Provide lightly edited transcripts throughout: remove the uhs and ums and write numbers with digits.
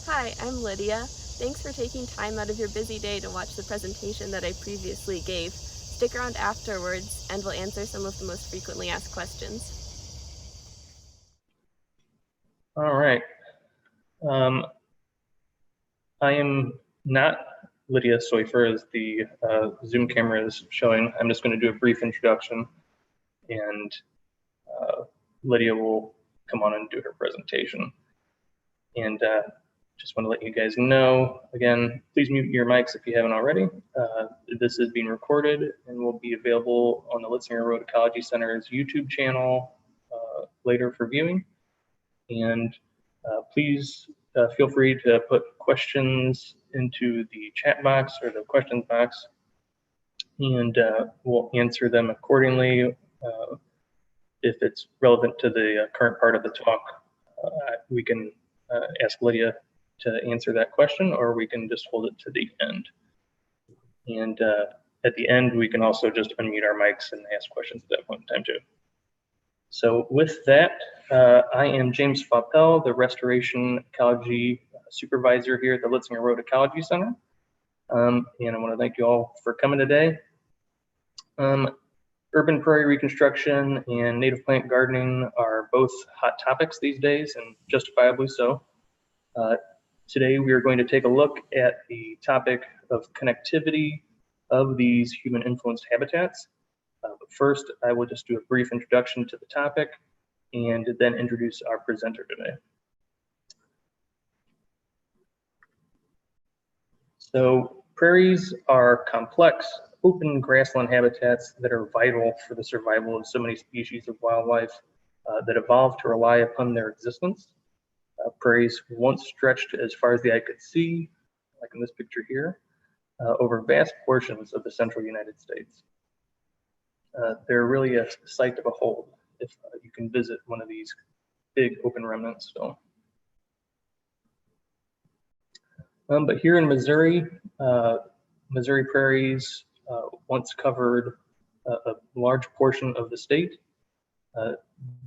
Hi, I'm Lydia. Thanks for taking time out of your busy day to watch the presentation that I previously gave. Stick around afterwards and we'll answer some of the most frequently asked questions. All right. I am not Lydia Soifer, as the Zoom camera is showing. I'm just going to do a brief introduction, and Lydia will come on and do her presentation. And just want to let you guys know, again, please mute your mics if you haven't already. This is being recorded and will be available on the Litzinger Road Ecology Center's YouTube channel later for viewing. And please feel free to put questions into the chat box or the questions box, and we'll answer them accordingly. If it's relevant to the current part of the talk, we can ask Lydia to answer that question, or we can just hold it to the end. And at the end, we can also just unmute our mics and ask questions at that point in time too. So with that, I am James Faupel, the Restoration Ecology Supervisor here at the Litzinger Road Ecology Center. And I want to thank you all for coming today. Urban prairie reconstruction and native plant gardening are both hot topics these days, and justifiably so. Today we are going to take a look at the topic of connectivity of these human-influenced habitats. But first, I will just do a brief introduction to the topic and then introduce our presenter today. So prairies are complex, open grassland habitats that are vital for the survival of so many species of wildlife that evolved to rely upon their existence. Prairies once stretched as far as the eye could see, like in this picture here, over vast portions of the central United States. They're really a sight to behold if you can visit one of these big open remnants still. But here in Missouri, Missouri prairies once covered a large portion of the state.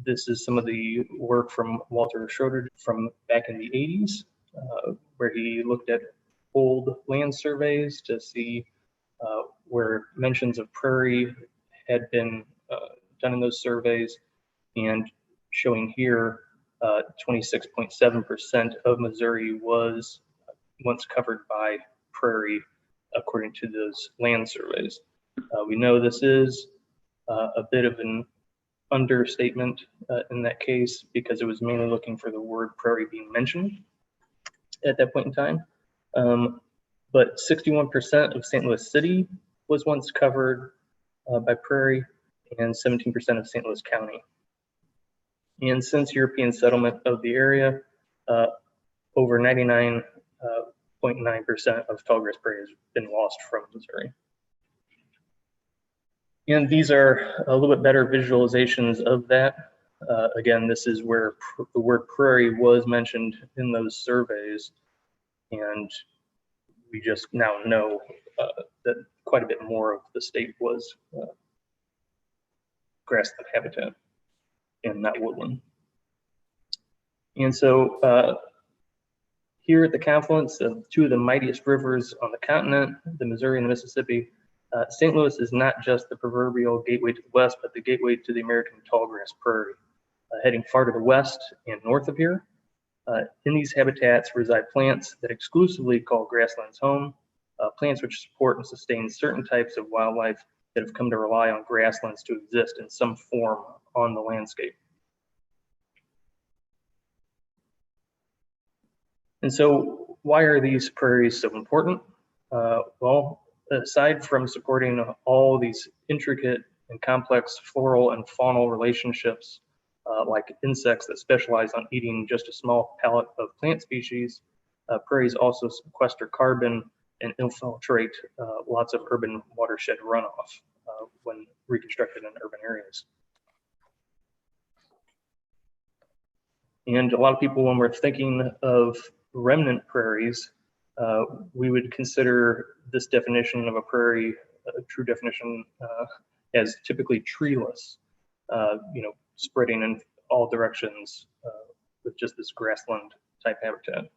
This is some of the work from Walter Schroeder from back in the 80s, where he looked at old land surveys to see where mentions of prairie had been done in those surveys, and showing here 26.7% of Missouri was once covered by prairie according to those land surveys. We know this is a bit of an understatement in that case, because it was mainly looking for the word prairie being mentioned at that point in time. But 61% of St. Louis City was once covered by prairie, and 17% of St. Louis County. And since European settlement of the area, over 99.9% of tallgrass prairie has been lost from Missouri. And these are a little bit better visualizations of that. Again, this is where the word prairie was mentioned in those surveys, and we just now know that quite a bit more of the state was grassland habitat and not woodland. And so here at the confluence of two of the mightiest rivers on the continent, the Missouri and the Mississippi, St. Louis is not just the proverbial gateway to the west, but the gateway to the American tallgrass prairie. Heading far to the west and north of here, in these habitats reside plants that exclusively call grasslands home, plants which support and sustain certain types of wildlife that have come to rely on grasslands to exist in some form on the landscape. And so why are these prairies so important? Well, aside from supporting all these intricate and complex floral and faunal relationships, like insects that specialize on eating just a small pellet of plant species, prairies also sequester carbon and infiltrate lots of urban watershed runoff when reconstructed in urban areas. And a lot of people, when we're thinking of remnant prairies, we would consider this definition of a prairie, a true definition, as typically treeless, spreading in all directions with just this grassland type habitat.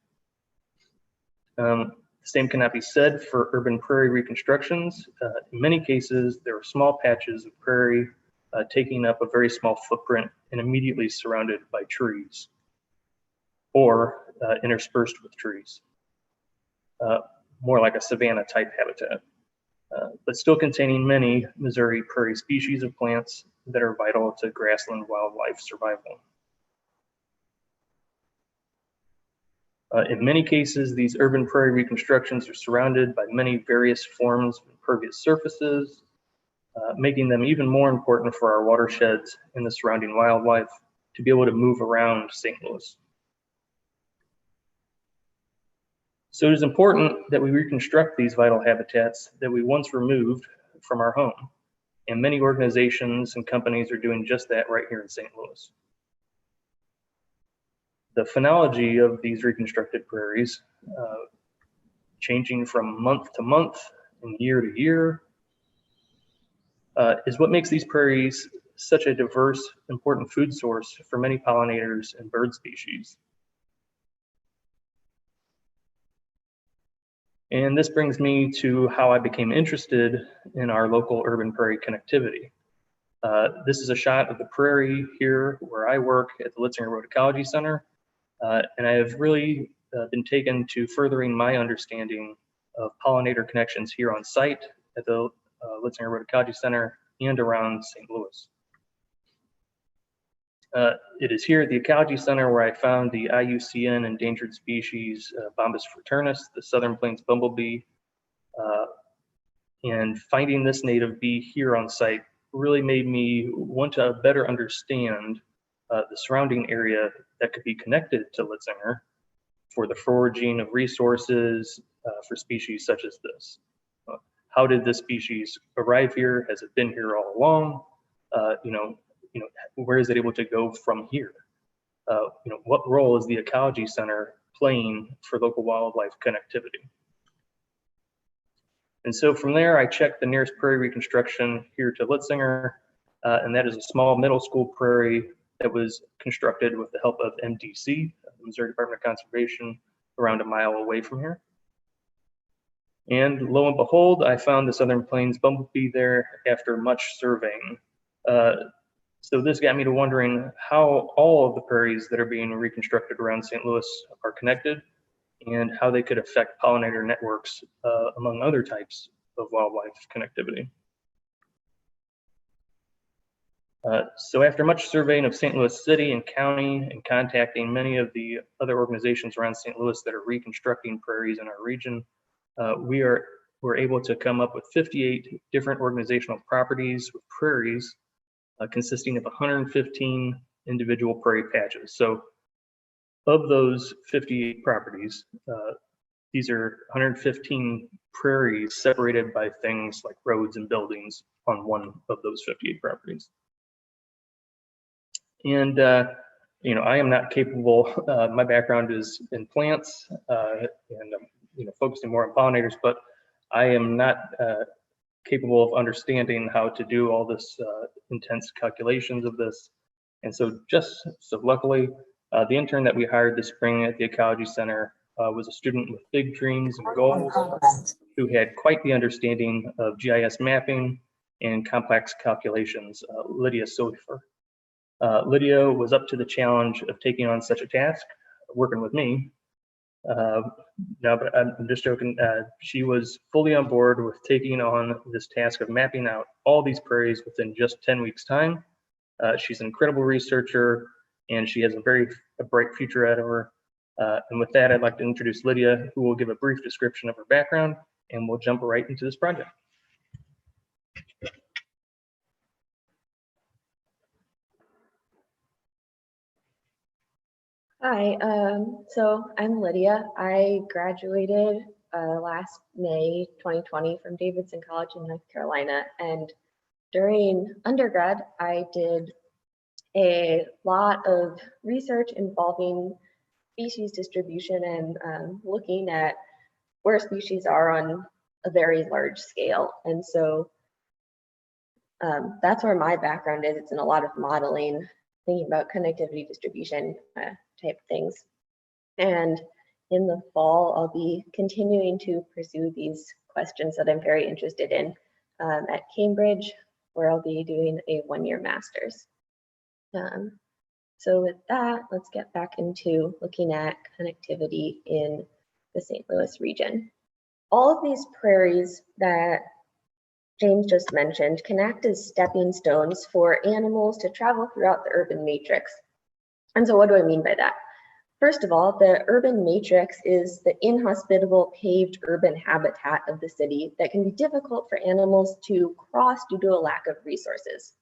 The same cannot be said for urban prairie reconstructions. In many cases, there are small patches of prairie taking up a very small footprint and immediately surrounded by trees or interspersed with trees, more like a savanna type habitat, but still containing many Missouri prairie species of plants that are vital to grassland wildlife survival. In many cases, these urban prairie reconstructions are surrounded by many various forms of impervious surfaces, making them even more important for our watersheds and the surrounding wildlife to be able to move around St. Louis. So it is important that we reconstruct these vital habitats that we once removed from our home. And many organizations and companies are doing just that right here in St. Louis. The phenology of these reconstructed prairies, changing from month to month and year to year, is what makes these prairies such a diverse, important food source for many pollinators and bird species. And this brings me to how I became interested in our local urban prairie connectivity. This is a shot of the prairie here where I work at the Litzinger Road Ecology Center. And I have really been taken to furthering my understanding of pollinator connections here on site at the Litzinger Road Ecology Center and around St. Louis. It is here at the Ecology Center where I found the IUCN endangered species Bombus fraternus, the southern plains bumblebee. And finding this native bee here on site really made me want to better understand the surrounding area that could be connected to Litzinger for the foraging of resources for species such as this. How did this species arrive here? Has it been here all along? Where is it able to go from here? What role is the Ecology Center playing for local wildlife connectivity? And so from there, I checked the nearest prairie reconstruction here to Litzinger, and that is a small middle school prairie that was constructed with the help of MDC, the Missouri Department of Conservation, around a mile away from here. And lo and behold, I found the southern plains bumblebee there after much surveying. So this got me to wondering how all of the prairies that are being reconstructed around St. Louis are connected and how they could affect pollinator networks, among other types of wildlife connectivity. So after much surveying of St. Louis City and County and contacting many of the other organizations around St. Louis that are reconstructing prairies in our region, we're able to come up with 58 different organizational properties with prairies consisting of 115 individual prairie patches. So of those 58 properties, these are 115 prairies separated by things like roads and buildings on one of those 58 properties. And I am not capable. My background is in plants, and I'm focusing more on pollinators, but I am not capable of understanding how to do all this intense calculations of this. And so luckily, the intern that we hired this spring at the Ecology Center was a student with big dreams and goals who had quite the understanding of GIS mapping and complex calculations, Lydia Soifer. Lydia was up to the challenge of taking on such a task, working with me. No, but I'm just joking. She was fully on board with taking on this task of mapping out all these prairies within just 10 weeks' time. She's an incredible researcher, and she has a bright future ahead of her. And with that, I'd like to introduce Lydia, who will give a brief description of her background, and we'll jump right into this project. Hi, so I'm Lydia. I graduated last May 2020 from Davidson College in North Carolina, and during undergrad, I did a lot of research involving species distribution and looking at where species are on a very large scale. And so that's where my background is. It's in a lot of modeling, thinking about connectivity distribution type things. And in the fall, I'll be continuing to pursue these questions that I'm very interested in at Cambridge, where I'll be doing a one-year master's. So with that, let's get back into looking at connectivity in the St. Louis region. All of these prairies that James just mentioned can act as stepping stones for animals to travel throughout the urban matrix. And so what do I mean by that? First of all, the urban matrix is the inhospitable paved urban habitat of the city that can be difficult for animals to cross due to a lack of resources.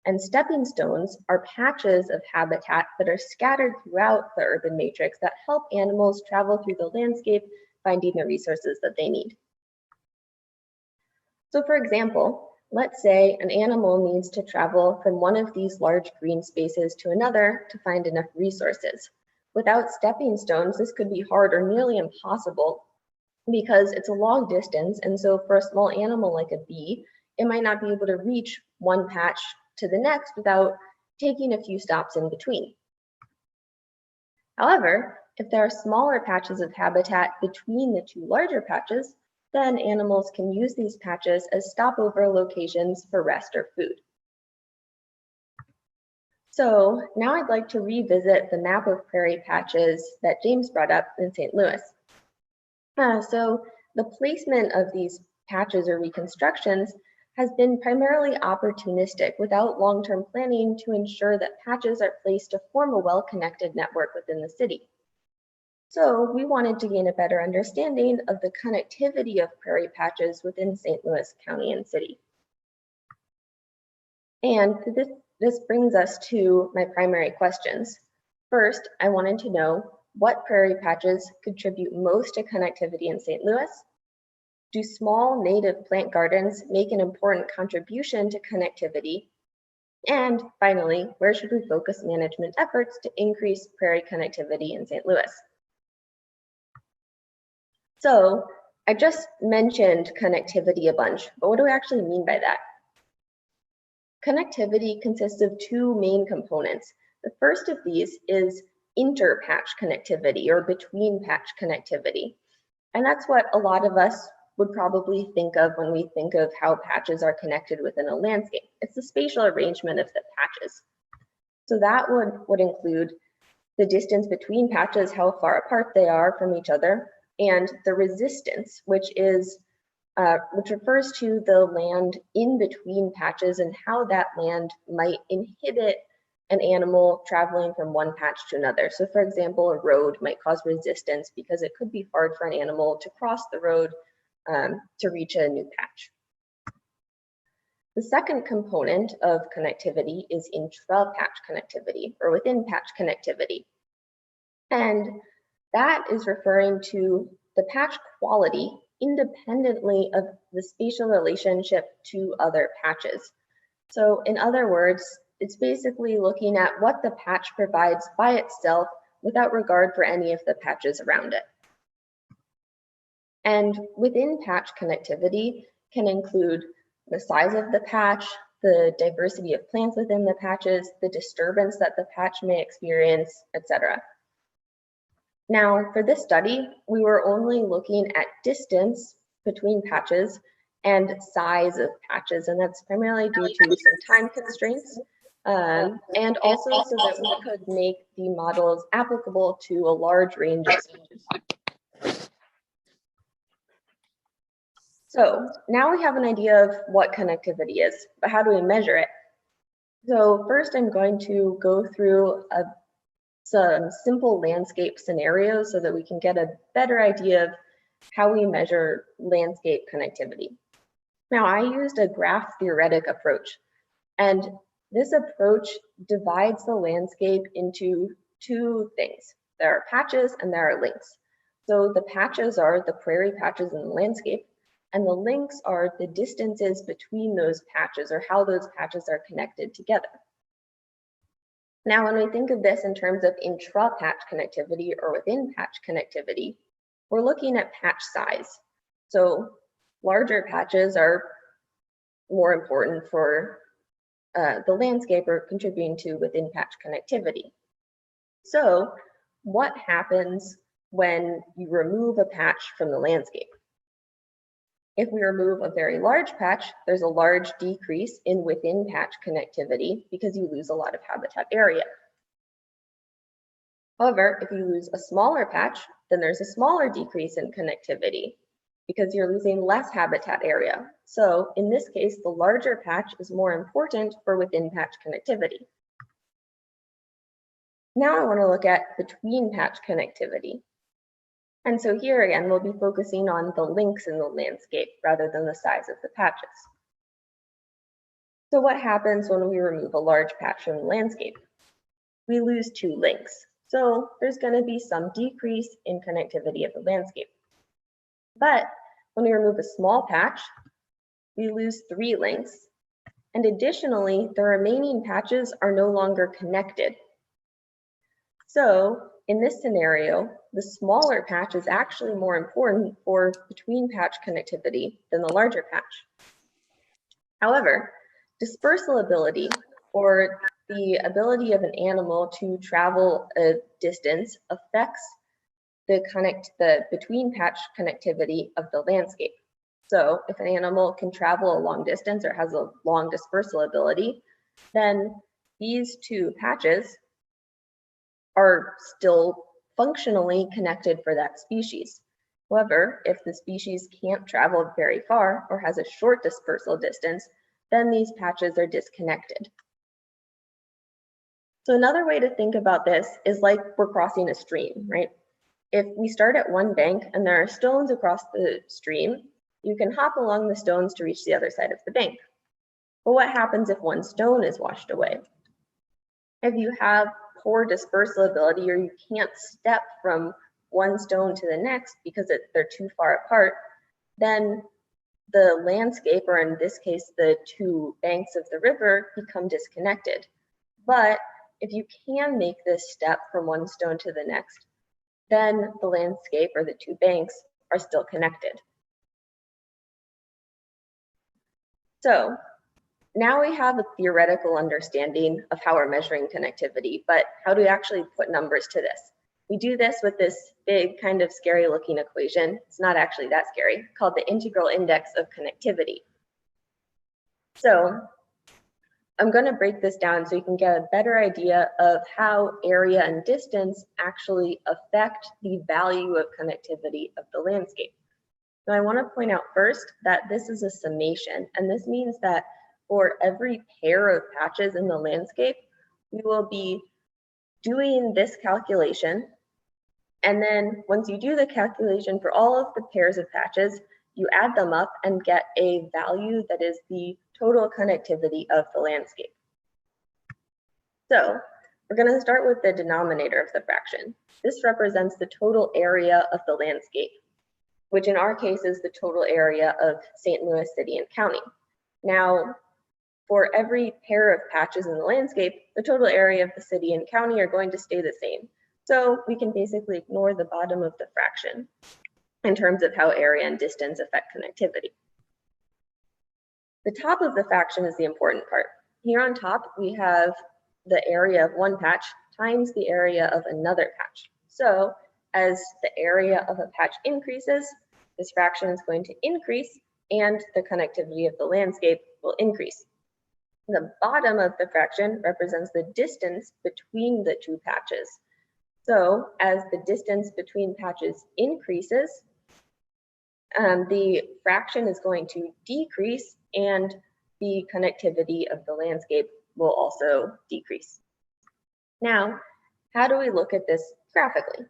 And stepping stones are patches of habitat that are scattered throughout the urban matrix that help animals travel through the landscape, finding the resources that they need. So for example, let's say an animal needs to travel from one of these large green spaces to another to find enough resources. Without stepping stones, this could be hard or nearly impossible because it's a long distance. And so for a small animal like a bee, it might not be able to reach one patch to the next without taking a few stops in between. However, if there are smaller patches of habitat between the two larger patches, then animals can use these patches as stopover locations for rest or food. So now I'd like to revisit the map of prairie patches that James brought up in St. Louis. So the placement of these patches or reconstructions has been primarily opportunistic without long-term planning to ensure that patches are placed to form a well-connected network within the city. So we wanted to gain a better understanding of the connectivity of prairie patches within St. Louis County and City. And this brings us to my primary questions. First, I wanted to know what prairie patches contribute most to connectivity in St. Louis. Do small native plant gardens make an important contribution to connectivity? And finally, where should we focus management efforts to increase prairie connectivity in St. Louis? So I just mentioned connectivity a bunch, but what do I actually mean by that? Connectivity consists of two main components. The first of these is inter-patch connectivity or between patch connectivity. And that's what a lot of us would probably think of when we think of how patches are connected within a landscape. It's the spatial arrangement of the patches. So that would include the distance between patches, how far apart they are from each other, and the resistance, which refers to the land in between patches and how that land might inhibit an animal traveling from one patch to another. So for example, a road might cause resistance because it could be hard for an animal to cross the road to reach a new patch. The second component of connectivity is intra-patch connectivity or within patch connectivity. And that is referring to the patch quality independently of the spatial relationship to other patches. So in other words, it's basically looking at what the patch provides by itself without regard for any of the patches around it. And within patch connectivity can include the size of the patch, the diversity of plants within the patches, the disturbance that the patch may experience, etc. Now, for this study, we were only looking at distance between patches and size of patches, and that's primarily due to some time constraints, and also so that we could make the models applicable to a large range of species. So now we have an idea of what connectivity is, but how do we measure it? So first I'm going to go through some simple landscape scenarios so that we can get a better idea of how we measure landscape connectivity. Now I used a graph theoretic approach, and this approach divides the landscape into two things. There are patches and there are links. So the patches are the prairie patches in the landscape, and the links are the distances between those patches or how those patches are connected together. Now, when we think of this in terms of intra-patch connectivity or within patch connectivity, we're looking at patch size. So larger patches are more important for the landscape or contributing to within patch connectivity. So what happens when you remove a patch from the landscape. If we remove a very large patch, there's a large decrease in within patch connectivity because you lose a lot of habitat area. However, if you lose a smaller patch, then there's a smaller decrease in connectivity because you're losing less habitat area. So in this case, the larger patch is more important for within patch connectivity. Now I want to look at between patch connectivity. And so here again, we'll be focusing on the links in the landscape rather than the size of the patches. So what happens when we remove a large patch from the landscape? We lose 2 links. So there's going to be some decrease in connectivity of the landscape. But when we remove a small patch, we lose 3 links. And additionally, the remaining patches are no longer connected. So in this scenario, the smaller patch is actually more important for between patch connectivity than the larger patch. However, dispersal ability, or the ability of an animal to travel a distance, affects the between patch connectivity of the landscape. So if an animal can travel a long distance or has a long dispersal ability, then these 2 patches are still functionally connected for that species. However, if the species can't travel very far or has a short dispersal distance, then these patches are disconnected. So another way to think about this is like we're crossing a stream, right? If we start at one bank and there are stones across the stream, you can hop along the stones to reach the other side of the bank. But what happens if one stone is washed away? If you have poor dispersal ability or you can't step from one stone to the next because they're too far apart, then the landscape, or in this case, the 2 banks of the river, become disconnected. But if you can make this step from one stone to the next, then the landscape or the 2 banks are still connected. So now we have a theoretical understanding of how we're measuring connectivity, but how do we actually put numbers to this? We do this with this big kind of scary looking equation. It's not actually that scary, called the integral index of connectivity. So I'm going to break this down so you can get a better idea of how area and distance actually affect the value of connectivity of the landscape. So I want to point out first that this is a summation, and this means that for every pair of patches in the landscape, we will be doing this calculation. And then once you do the calculation for all of the pairs of patches, you add them up and get a value that is the total connectivity of the landscape. So we're going to start with the denominator of the fraction. This represents the total area of the landscape, which in our case is the total area of St. Louis City and County. Now, for every pair of patches in the landscape, the total area of the city and county are going to stay the same. So we can basically ignore the bottom of the fraction in terms of how area and distance affect connectivity. The top of the fraction is the important part. Here on top, we have the area of one patch times the area of another patch. So as the area of a patch increases, this fraction is going to increase and the connectivity of the landscape will increase. The bottom of the fraction represents the distance between the 2 patches. So as the distance between patches increases, the fraction is going to decrease and the connectivity of the landscape will also decrease. Now, how do we look at this graphically?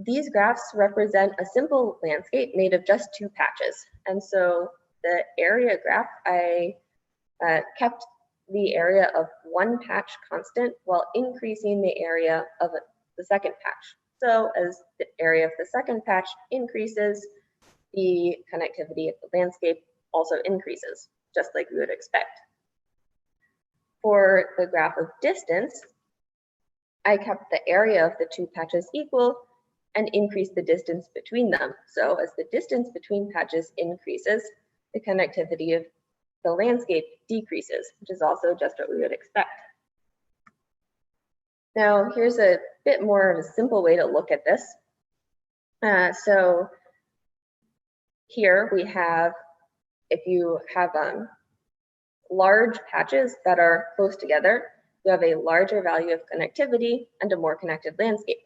These graphs represent a simple landscape made of just 2 patches. And so the area graph, I kept the area of one patch constant while increasing the area of the second patch. So as the area of the second patch increases, the connectivity of the landscape also increases, just like we would expect. For the graph of distance, I kept the area of the 2 patches equal and increased the distance between them. So as the distance between patches increases, the connectivity of the landscape decreases, which is also just what we would expect. Now, here's a bit more of a simple way to look at this. So here we have, if you have large patches that are close together, you have a larger value of connectivity and a more connected landscape.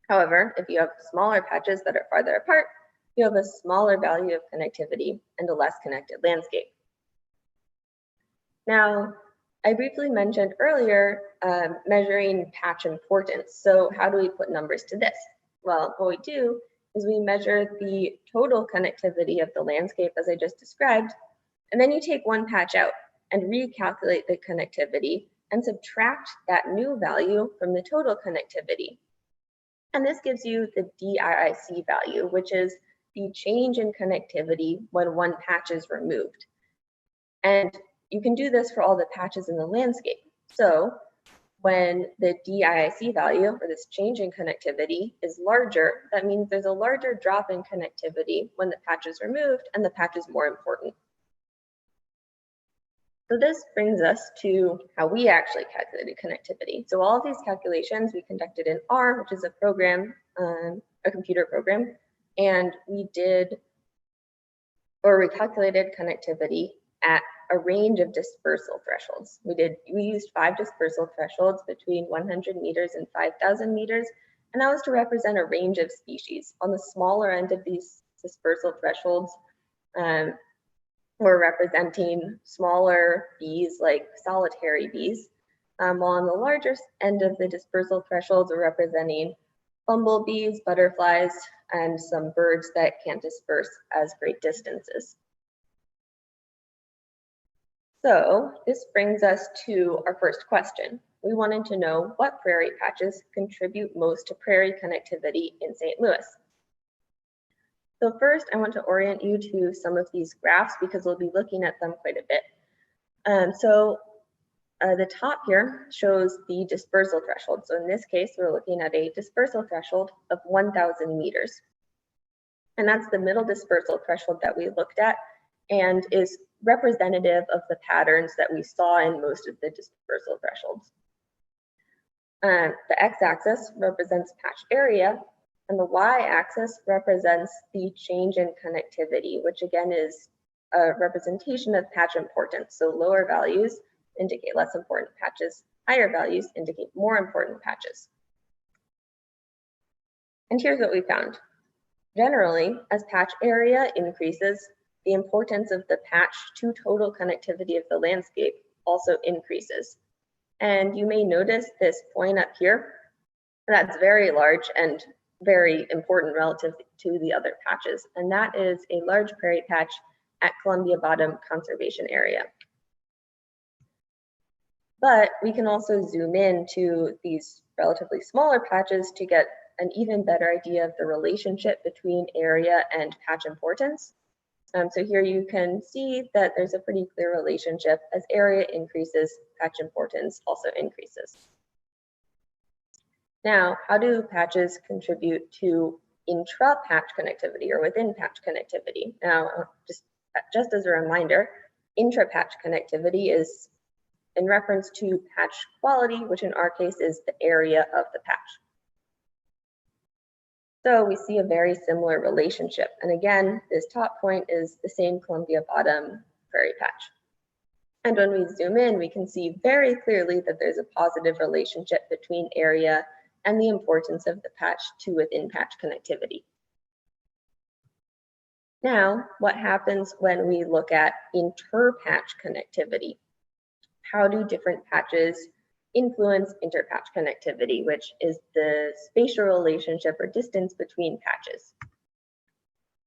However, if you have smaller patches that are farther apart, you have a smaller value of connectivity and a less connected landscape. Now, I briefly mentioned earlier measuring patch importance. So how do we put numbers to this? Well, what we do is we measure the total connectivity of the landscape as I just described, and then you take one patch out and recalculate the connectivity and subtract that new value from the total connectivity. And this gives you the DIIC value, which is the change in connectivity when one patch is removed. And you can do this for all the patches in the landscape. So when the DIIC value, or this change in connectivity, is larger, that means there's a larger drop in connectivity when the patch is removed and the patch is more important. So this brings us to how we actually calculated connectivity. So all of these calculations we conducted in R, which is a program, a computer program, and we calculated connectivity at a range of dispersal thresholds. We used 5 dispersal thresholds between 100 meters and 5,000 meters, and that was to represent a range of species. On the smaller end of these dispersal thresholds, we're representing smaller bees like solitary bees, while on the larger end of the dispersal thresholds we're representing bumblebees, butterflies, and some birds that can't disperse as great distances. So this brings us to our first question. We wanted to know what prairie patches contribute most to prairie connectivity in St. Louis. So first, I want to orient you to some of these graphs because we'll be looking at them quite a bit. The top here shows the dispersal threshold. So in this case, we're looking at a dispersal threshold of 1,000 meters. And that's the middle dispersal threshold that we looked at and is representative of the patterns that we saw in most of the dispersal thresholds. The x-axis represents patch area, and the y-axis represents the change in connectivity, which again is a representation of patch importance. So lower values indicate less important patches, higher values indicate more important patches. And here's what we found. Generally, as patch area increases, the importance of the patch to total connectivity of the landscape also increases. And you may notice this point up here, that's very large and very important relative to the other patches, and that is a large prairie patch at Columbia Bottom Conservation Area. But we can also zoom in to these relatively smaller patches to get an even better idea of the relationship between area and patch importance. So here you can see that there's a pretty clear relationship. As area increases, patch importance also increases. Now, how do patches contribute to intra-patch connectivity or within patch connectivity? Now, just as a reminder, intra-patch connectivity is in reference to patch quality, which in our case is the area of the patch. So we see a very similar relationship. And again, this top point is the same Columbia Bottom prairie patch. And when we zoom in, we can see very clearly that there's a positive relationship between area and the importance of the patch to within patch connectivity. Now, what happens when we look at inter-patch connectivity? How do different patches influence interpatch connectivity, which is the spatial relationship or distance between patches?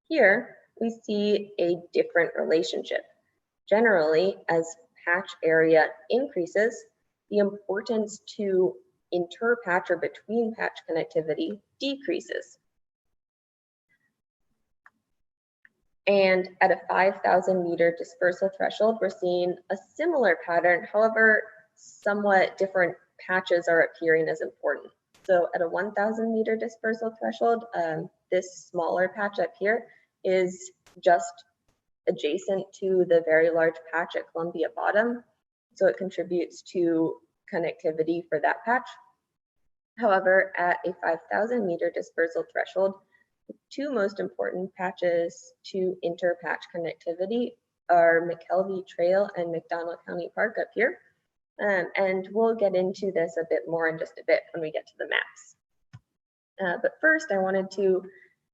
Here, we see a different relationship. Generally, as patch area increases, the importance to interpatch or between patch connectivity decreases. And at a 5,000 meter dispersal threshold, we're seeing a similar pattern. However, somewhat different patches are appearing as important. So at a 1,000 meter dispersal threshold, this smaller patch up here is just adjacent to the very large patch at Columbia Bottom. So it contributes to connectivity for that patch. However, at a 5,000 meter dispersal threshold, the two most important patches to inter-patch connectivity are McKelvey Trail and McDonald County Park up here. And we'll get into this a bit more in just a bit when we get to the maps. But first, I wanted to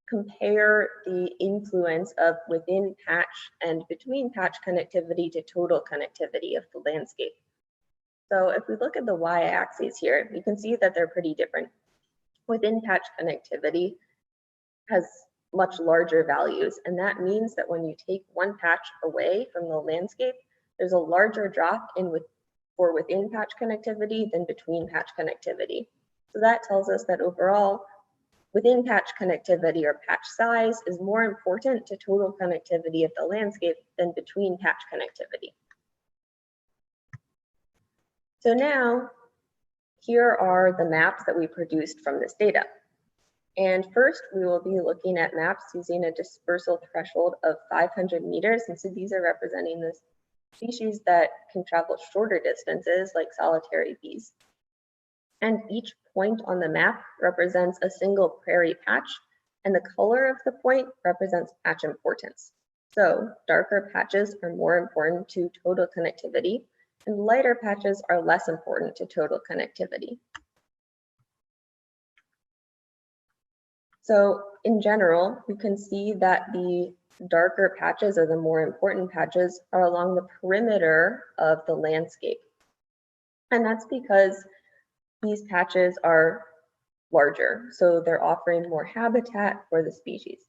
compare the influence of within patch and between patch connectivity to total connectivity of the landscape. So if we look at the y-axis here, you can see that they're pretty different. Within patch connectivity has much larger values, and that means that when you take one patch away from the landscape, there's a larger drop in for within patch connectivity than between patch connectivity. So that tells us that overall, within patch connectivity or patch size is more important to total connectivity of the landscape than between patch connectivity. So now, here are the maps that we produced from this data. And first, we will be looking at maps using a dispersal threshold of 500 meters. And so these are representing the species that can travel shorter distances, like solitary bees. And each point on the map represents a single prairie patch, and the color of the point represents patch importance. So darker patches are more important to total connectivity, and lighter patches are less important to total connectivity. So in general, we can see that the darker patches, or the more important patches, are along the perimeter of the landscape. And that's because these patches are larger, so they're offering more habitat for the species.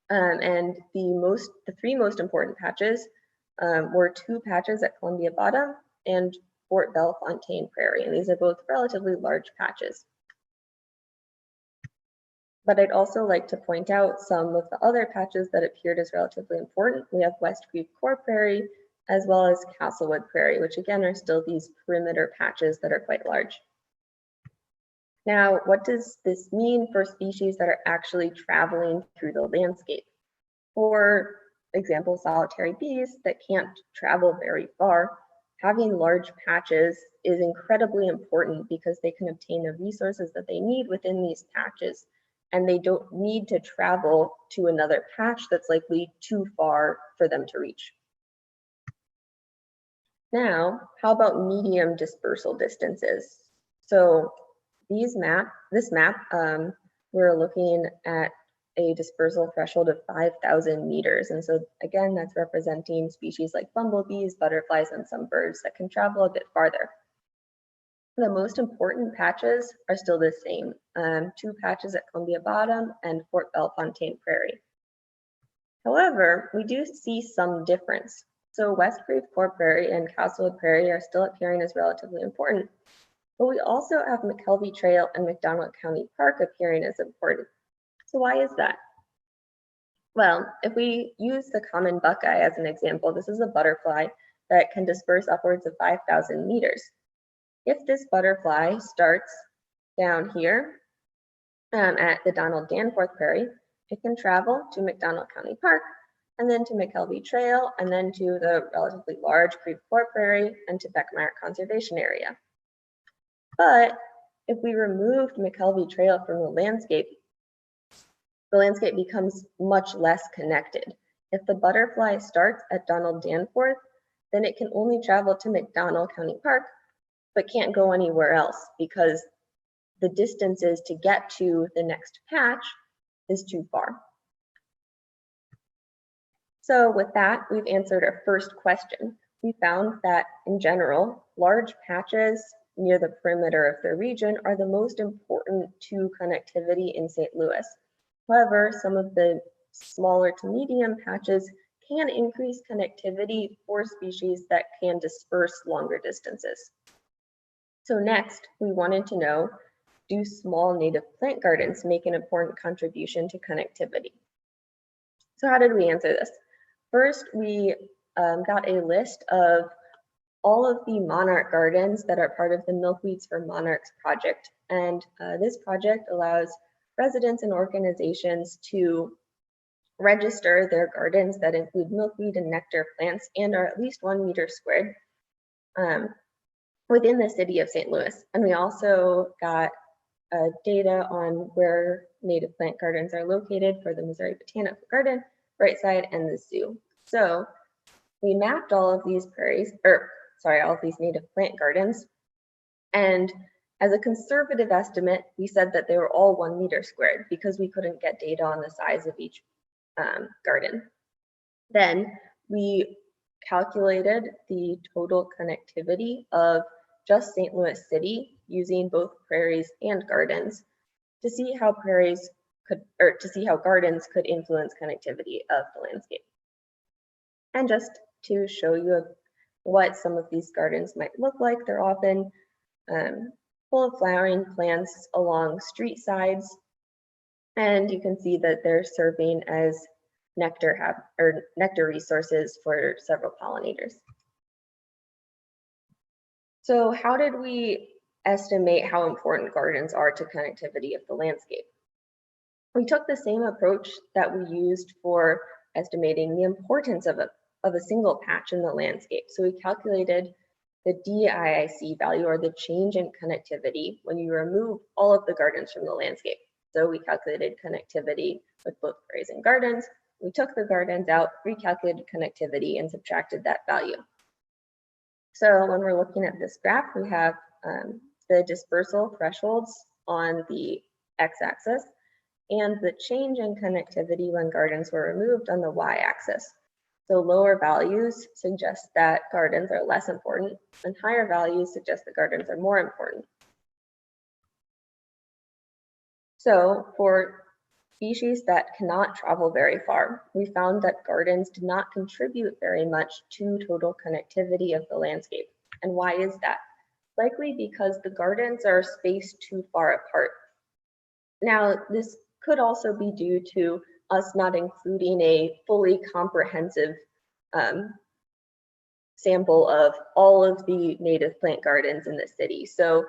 And the three most important patches were two patches at Columbia Bottom and Fort Belle Prairie, and these are both relatively large patches. But I'd also like to point out some of the other patches that appeared as relatively important. We have West Creek Core Prairie, as well as Castlewood Prairie, which again are still these perimeter patches that are quite large. Now, what does this mean for species that are actually traveling through the landscape? For example, solitary bees that can't travel very far, having large patches is incredibly important because they can obtain the resources that they need within these patches, and they don't need to travel to another patch that's likely too far for them to reach. Now, how about medium dispersal distances? So this map, we're looking at a dispersal threshold of 5,000 meters. And so again, that's representing species like bumblebees, butterflies, and some birds that can travel a bit farther. The most important patches are still the same, two patches at Columbia Bottom and Fort Belle Prairie. However, we do see some difference. So West Creek Core Prairie and Castlewood Prairie are still appearing as relatively important, but we also have McKelvey Trail and McDonald County Park appearing as important. So why is that? Well, if we use the common buckeye as an example, this is a butterfly that can disperse upwards of 5,000 meters. If this butterfly starts down here at the Donald Danforth Prairie, it can travel to McDonald County Park, and then to McKelvey Trail, and then to the relatively large Creek Core Prairie and to Beckmeyer Conservation Area. But if we removed McKelvey Trail from the landscape becomes much less connected. If the butterfly starts at Donald Danforth, then it can only travel to McDonald County Park, but can't go anywhere else because the distances to get to the next patch is too far. So with that, we've answered our first question. We found that in general, large patches near the perimeter of the region are the most important to connectivity in St. Louis. However, some of the smaller to medium patches can increase connectivity for species that can disperse longer distances. So next, we wanted to know, do small native plant gardens make an important contribution to connectivity? So how did we answer this? First, we got a list of all of the monarch gardens that are part of the Milkweeds for Monarchs project. And this project allows residents and organizations to register their gardens that include milkweed and nectar plants and are at least 1 meter squared. within the city of St. Louis. And we also got data on where native plant gardens are located for the Missouri Botanical Garden, Brightside, and the zoo. So we mapped all of these all of these native plant gardens. And as a conservative estimate, we said that they were all 1 meter squared because we couldn't get data on the size of each garden. Then we calculated the total connectivity of just St. Louis City using both prairies and gardens to see how gardens could influence connectivity of the landscape. And just to show you what some of these gardens might look like, they're often full of flowering plants along street sides. And you can see that they're serving as nectar resources for several pollinators. So how did we estimate how important gardens are to connectivity of the landscape? We took the same approach that we used for estimating the importance of a single patch in the landscape. So we calculated the DIIC value, or the change in connectivity, when you remove all of the gardens from the landscape. So we calculated connectivity with both prairies and gardens. We took the gardens out, recalculated connectivity, and subtracted that value. So when we're looking at this graph, we have the dispersal thresholds on the x-axis and the change in connectivity when gardens were removed on the y-axis. So lower values suggest that gardens are less important, and higher values suggest that gardens are more important. So for species that cannot travel very far, we found that gardens did not contribute very much to total connectivity of the landscape. And why is that? Likely because the gardens are spaced too far apart. Now, this could also be due to us not including a fully comprehensive sample of all of the native plant gardens in the city. So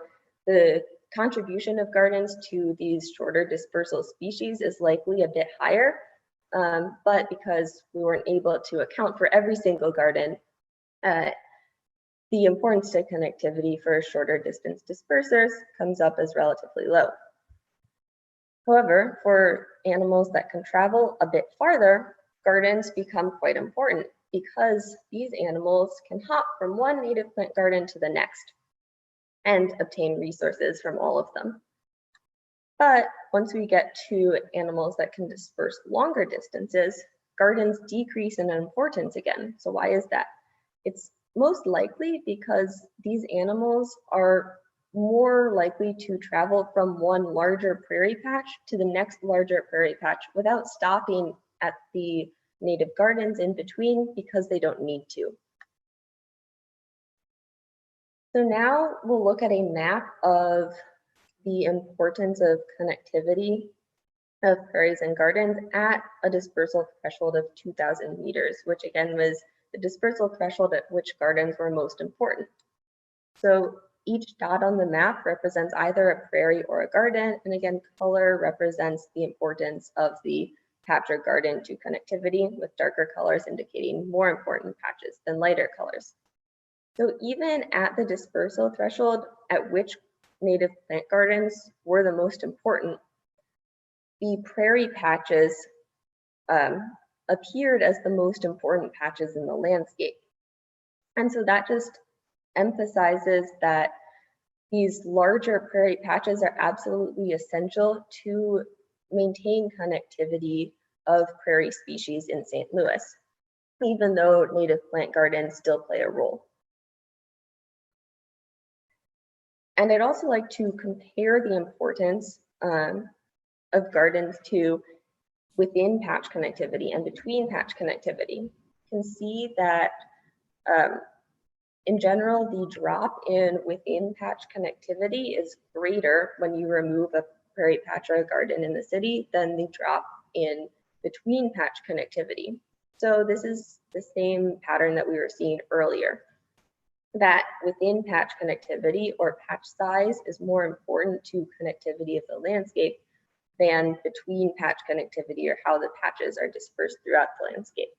the contribution of gardens to these shorter dispersal species is likely a bit higher, but because we weren't able to account for every single garden, the importance to connectivity for shorter distance dispersers comes up as relatively low. However, for animals that can travel a bit farther, gardens become quite important because these animals can hop from one native plant garden to the next and obtain resources from all of them. But once we get to animals that can disperse longer distances, gardens decrease in importance again. So why is that? It's most likely because these animals are more likely to travel from one larger prairie patch to the next larger prairie patch without stopping at the native gardens in between because they don't need to. So now we'll look at a map of the importance of connectivity of prairies and gardens at a dispersal threshold of 2,000 meters, which again was the dispersal threshold at which gardens were most important. So each dot on the map represents either a prairie or a garden, and again, color represents the importance of the patch or garden to connectivity, with darker colors indicating more important patches than lighter colors. So even at the dispersal threshold at which native plant gardens were the most important, the prairie patches appeared as the most important patches in the landscape. And so that just emphasizes that these larger prairie patches are absolutely essential to maintain connectivity of prairie species in St. Louis, even though native plant gardens still play a role. And I'd also like to compare the importance of gardens to within patch connectivity and between patch connectivity. You can see that in general, the drop in within patch connectivity is greater when you remove a prairie patch or a garden in the city than the drop in between patch connectivity. So this is the same pattern that we were seeing earlier, that within patch connectivity or patch size is more important to connectivity of the landscape than between patch connectivity or how the patches are dispersed throughout the landscape.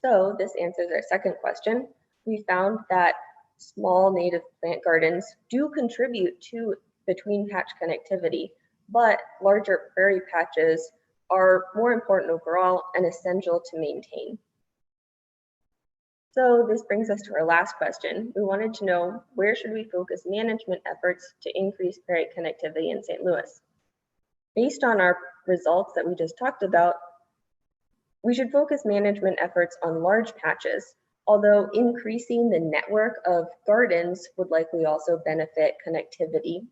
So this answers our second question. We found that small native plant gardens do contribute to between patch connectivity, but larger prairie patches are more important overall and essential to maintain. So this brings us to our last question. We wanted to know, where should we focus management efforts to increase prairie connectivity in St. Louis? Based on our results that we just talked about, we should focus management efforts on large patches, although increasing the network of gardens would likely also benefit connectivity.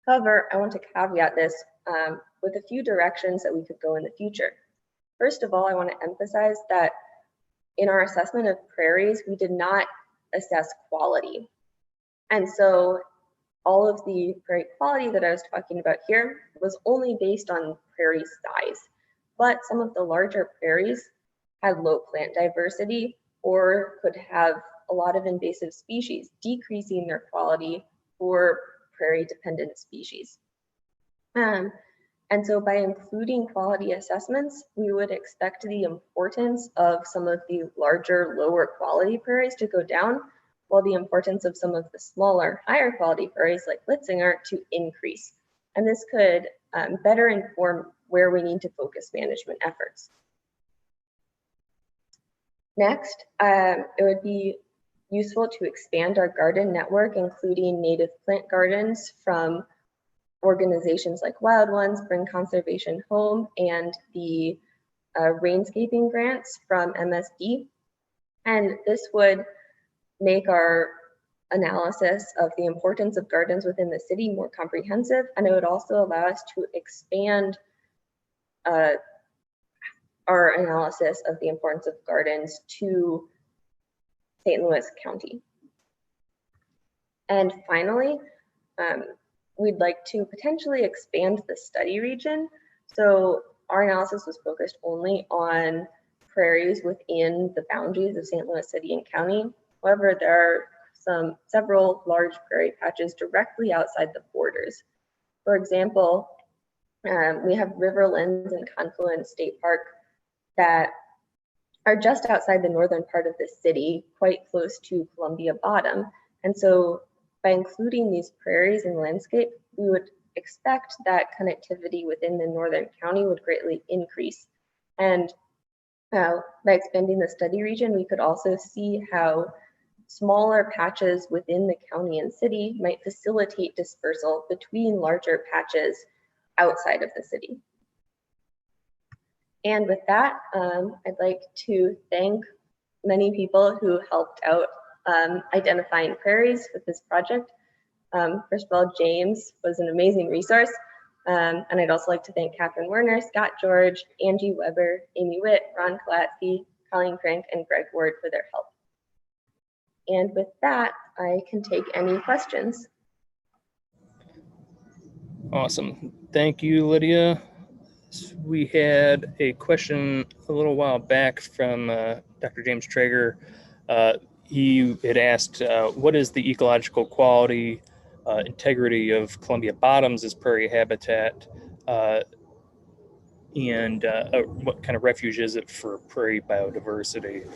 However, I want to caveat this with a few directions that we could go in the future. First of all, I want to emphasize that in our assessment of prairies, we did not assess quality. And so all of the prairie quality that I was talking about here was only based on prairie size. But some of the larger prairies had low plant diversity or could have a lot of invasive species, decreasing their quality for prairie dependent species. And so by including quality assessments, we would expect the importance of some of the larger, lower quality prairies to go down, while the importance of some of the smaller, higher quality prairies like Litzinger to increase. And this could better inform where we need to focus management efforts. Next, it would be useful to expand our garden network, including native plant gardens from organizations like Wild Ones, Spring Conservation Home, and the Rainscaping grants from MSD. And this would make our analysis of the importance of gardens within the city more comprehensive, and it would also allow us to expand our analysis of the importance of gardens to St. Louis County. And finally, we'd like to potentially expand the study region. So our analysis was focused only on prairies within the boundaries of St. Louis City and County. However, there are several large prairie patches directly outside the borders. For example, we have Riverlands and Confluence State Park that are just outside the northern part of the city, quite close to Columbia Bottom. And so by including these prairies in the landscape, we would expect that connectivity within the northern county would greatly increase. And by expanding the study region, we could also see how smaller patches within the county and city might facilitate dispersal between larger patches outside of the city. And with that, I'd like to thank many people who helped out identifying prairies with this project. First of all, James was an amazing resource. And I'd also like to thank Catherine Werner, Scott George, Angie Weber, Amy Witt, Ron Kalatsky, Colleen Crank, and Greg Ward for their help. And with that, I can take any questions. Awesome. Thank you, Lydia. We had a question a little while back from Dr. James Traeger. He had asked, what is the ecological quality, integrity of Columbia Bottoms as prairie habitat, and what kind of refuge is it for prairie biodiversity?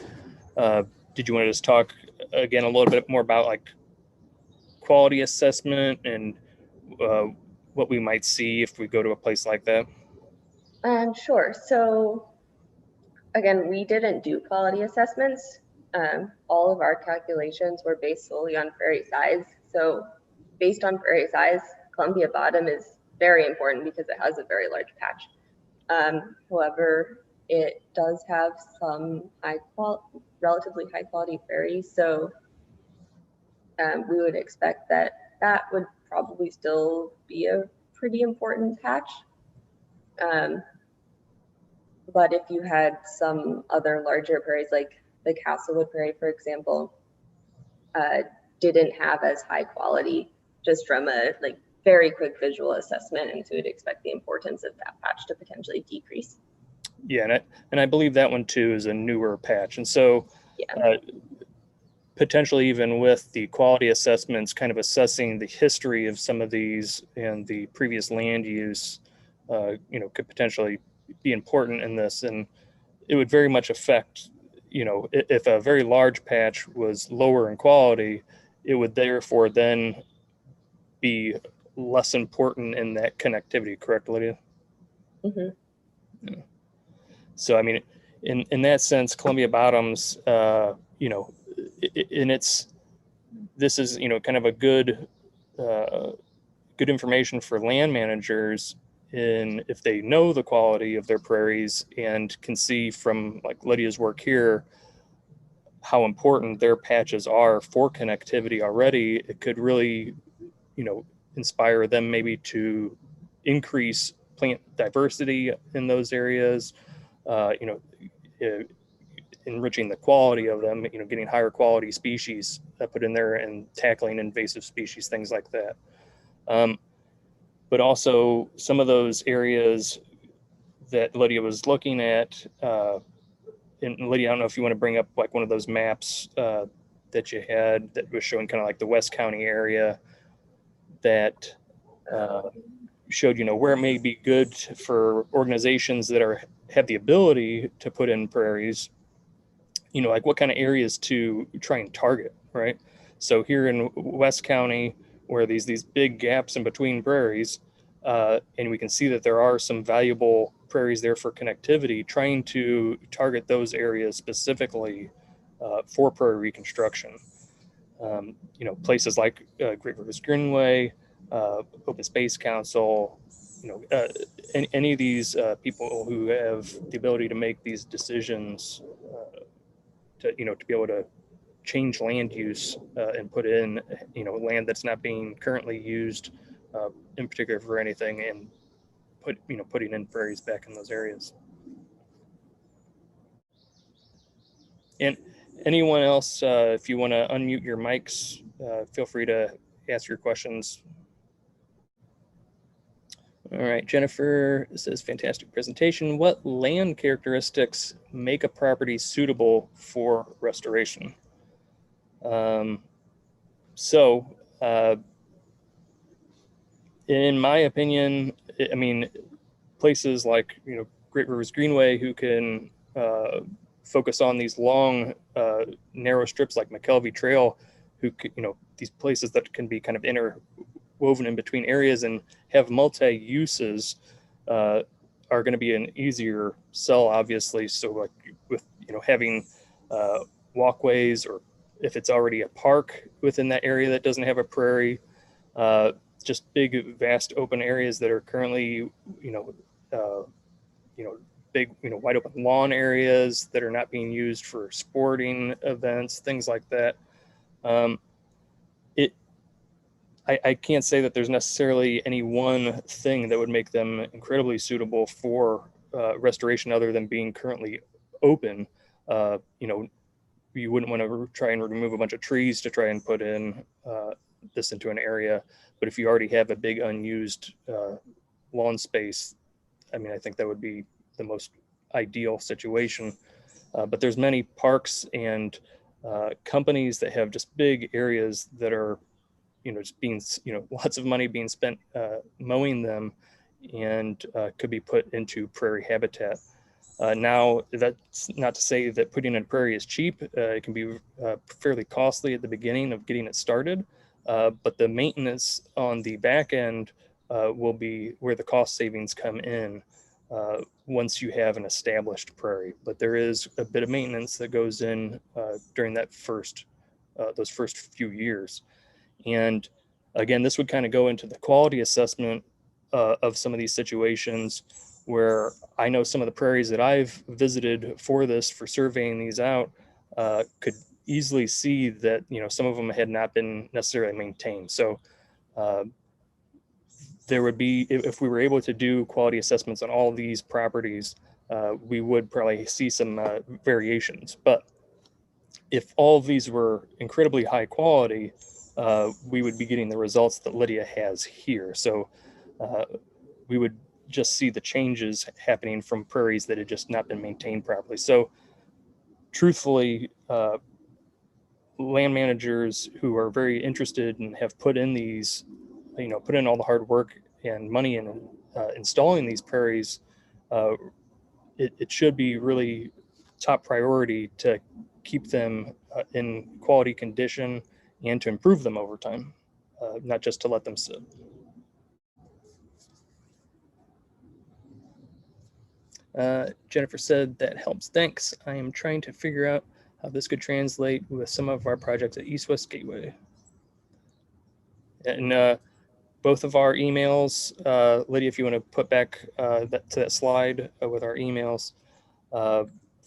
Did you want to just talk again a little bit more about like quality assessment and what we might see if we go to a place like that? Sure. So again, we didn't do quality assessments. All of our calculations were based solely on prairie size. So based on prairie size, Columbia Bottom is very important because it has a very large patch. However, it does have some relatively high quality prairies. So we would expect that that would probably still be a pretty important patch. But if you had some other larger prairies, like the Castlewood Prairie, for example, didn't have as high quality, just from a very quick visual assessment, and so we'd expect the importance of that patch to potentially decrease. Yeah, and I believe that one too is a newer patch, and so yeah. Potentially even with the quality assessments, kind of assessing the history of some of these and the previous land use, could potentially be important in this, and it would very much affect, if a very large patch was lower in quality, it would therefore then be less important in that connectivity, correct, Lydia? Mhm. Yeah. So, I mean, in that sense, Columbia Bottoms, this is, kind of a good information for land managers in if they know the quality of their prairies and can see from like Lydia's work here how important their patches are for connectivity already. It could really, inspire them maybe to increase plant diversity in those areas, uh, you know, uh, enriching the quality of them, getting higher quality species put in there and tackling invasive species, things like that. But also some of those areas that Lydia was looking at, and Lydia, I don't know if you want to bring up like one of those maps that you had that was showing kind of like the West County area that showed, where it may be good for organizations that have the ability to put in prairies, like what kind of areas to try and target, right? So here in West County, where these big gaps in between prairies, and we can see that there are some valuable prairies there for connectivity, trying to target those areas specifically for prairie reconstruction. Places like Great Rivers Greenway, Open Space Council, any of these people who have the ability to make these decisions to be able to change land use and put in, land that's not being currently used in particular for anything, and putting in prairies back in those areas. And anyone else, if you want to unmute your mics, feel free to ask your questions. All right, Jennifer says, fantastic presentation. What land characteristics make a property suitable for restoration? So, in my opinion, I mean, places like, Great Rivers Greenway, who can focus on these long, narrow strips like McKelvey Trail, who, these places that can be kind of interwoven in between areas and have multi-uses, are going to be an easier sell, obviously. So like with, having walkways, or if it's already a park within that area that doesn't have a prairie, uh, just big, vast open areas that are currently, uh, big, wide open lawn areas that are not being used for sporting events, things like that. Um, it, I can't say that there's necessarily any one thing that would make them incredibly suitable for restoration other than being currently open. You wouldn't want to try and remove a bunch of trees to try and put in this into an area. But if you already have a big unused lawn space, I mean, I think that would be the most ideal situation. But there's many parks and companies that have just big areas that are, just being, lots of money being spent mowing them, and could be put into prairie habitat. Now, that's not to say that putting in prairie is cheap. It can be fairly costly at the beginning of getting it started, but the maintenance on the back end will be where the cost savings come in once you have an established prairie. But there is a bit of maintenance that goes in during those first few years. And again, this would kind of go into the quality assessment of some of these situations, where I know some of the prairies that I've visited for surveying these out, could easily see that, some of them had not been necessarily maintained. So there would be, if we were able to do quality assessments on all these properties, we would probably see some variations. But if all of these were incredibly high quality, we would be getting the results that Lydia has here. So we would just see the changes happening from prairies that had just not been maintained properly. So truthfully, land managers who are very interested and have put in these, put in all the hard work and money in installing these prairies, it should be really top priority to keep them in quality condition and to improve them over time, not just to let them sit. Jennifer said, that helps, thanks. I am trying to figure out how this could translate with some of our projects at East West Gateway. And both of our emails, Lydia, if you want to put back that slide with our emails,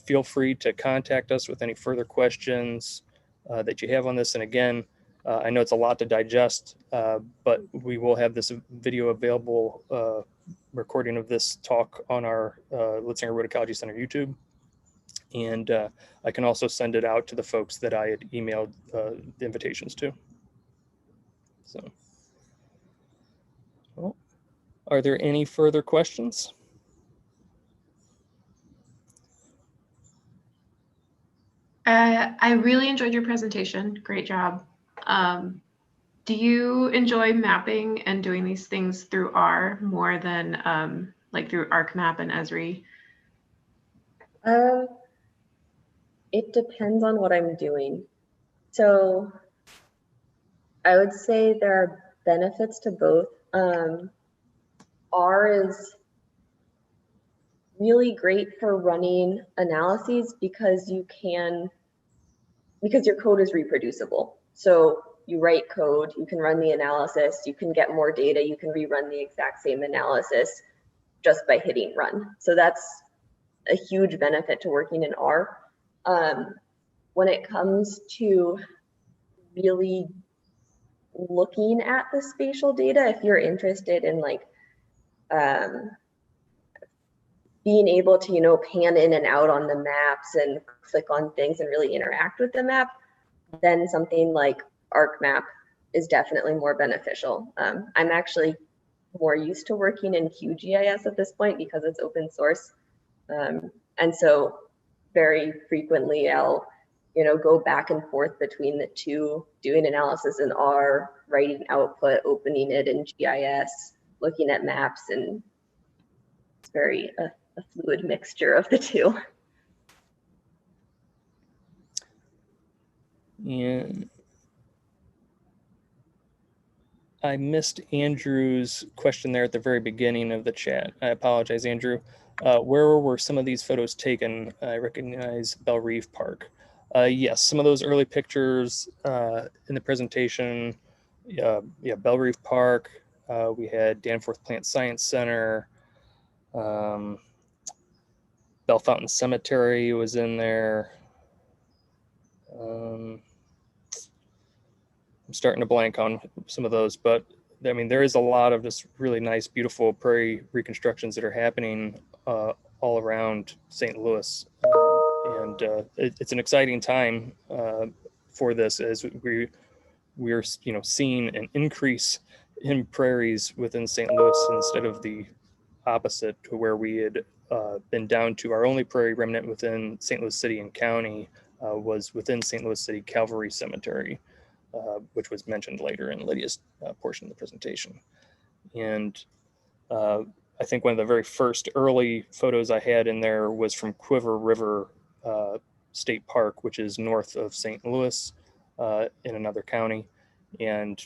feel free to contact us with any further questions that you have on this. And again, I know it's a lot to digest, but we will have this video available, recording of this talk on our Litzinger Road Ecology Center YouTube. And I can also send it out to the folks that I had emailed the invitations to. So, well, are there any further questions? I really enjoyed your presentation. Great job. Do you enjoy mapping and doing these things through R more than like through ArcMap and Esri? It depends on what I'm doing. So I would say there are benefits to both. R is really great for running analyses because your code is reproducible. So you write code, you can run the analysis, you can get more data, you can rerun the exact same analysis just by hitting run. So that's a huge benefit to working in R. When it comes to really looking at the spatial data, if you're interested in like being able to, pan in and out on the maps and click on things and really interact with the map, then something like ArcMap is definitely more beneficial. I'm actually more used to working in QGIS at this point because it's open source. And so very frequently I'll, go back and forth between the two, doing analysis in R, writing output, opening it in GIS, looking at maps, and it's very a fluid mixture of the two. And I missed Andrew's question there at the very beginning of the chat. I apologize, Andrew. Where were some of these photos taken? I recognize Belle Reef Park. Yes, some of those early pictures in the presentation, Belle Reef Park. We had Danforth Plant Science Center. Belle Fountain Cemetery was in there. I'm starting to blank on some of those, but I mean, there is a lot of just really nice, beautiful prairie reconstructions that are happening all around St. Louis. And it's an exciting time for this as we're seeing an increase in prairies within St. Louis instead of the opposite, to where we had been down to our only prairie remnant within St. Louis City and County was within St. Louis City Calvary Cemetery, which was mentioned later in Lydia's portion of the presentation. And I think one of the very first early photos I had in there was from Quiver River State Park, which is north of St. Louis in another county. And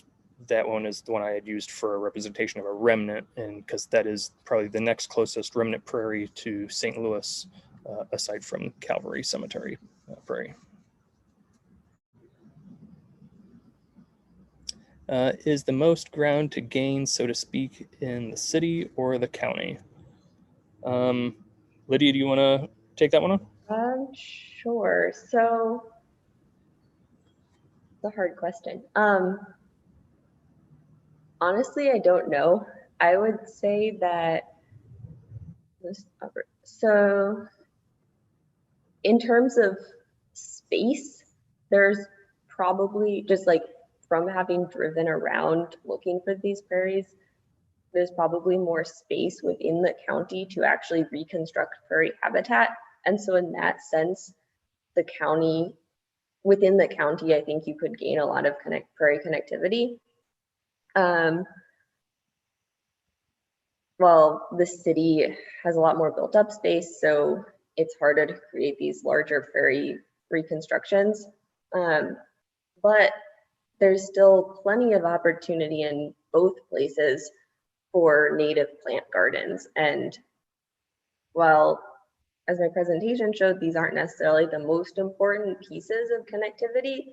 that one is the one I had used for a representation of a remnant, and because that is probably the next closest remnant prairie to St. Louis, aside from Calvary Cemetery Prairie. Is the most ground to gain, so to speak, in the city or the county? Lydia, do you want to take that one on? Sure. So it's a hard question. Honestly, I don't know. I would say that so in terms of space, there's probably, just like from having driven around looking for these prairies, there's probably more space within the county to actually reconstruct prairie habitat. And so in that sense, within the county, I think you could gain a lot of prairie connectivity. Well, the city has a lot more built up space, so it's harder to create these larger prairie reconstructions. But there's still plenty of opportunity in both places for native plant gardens. And while, as my presentation showed, these aren't necessarily the most important pieces of connectivity,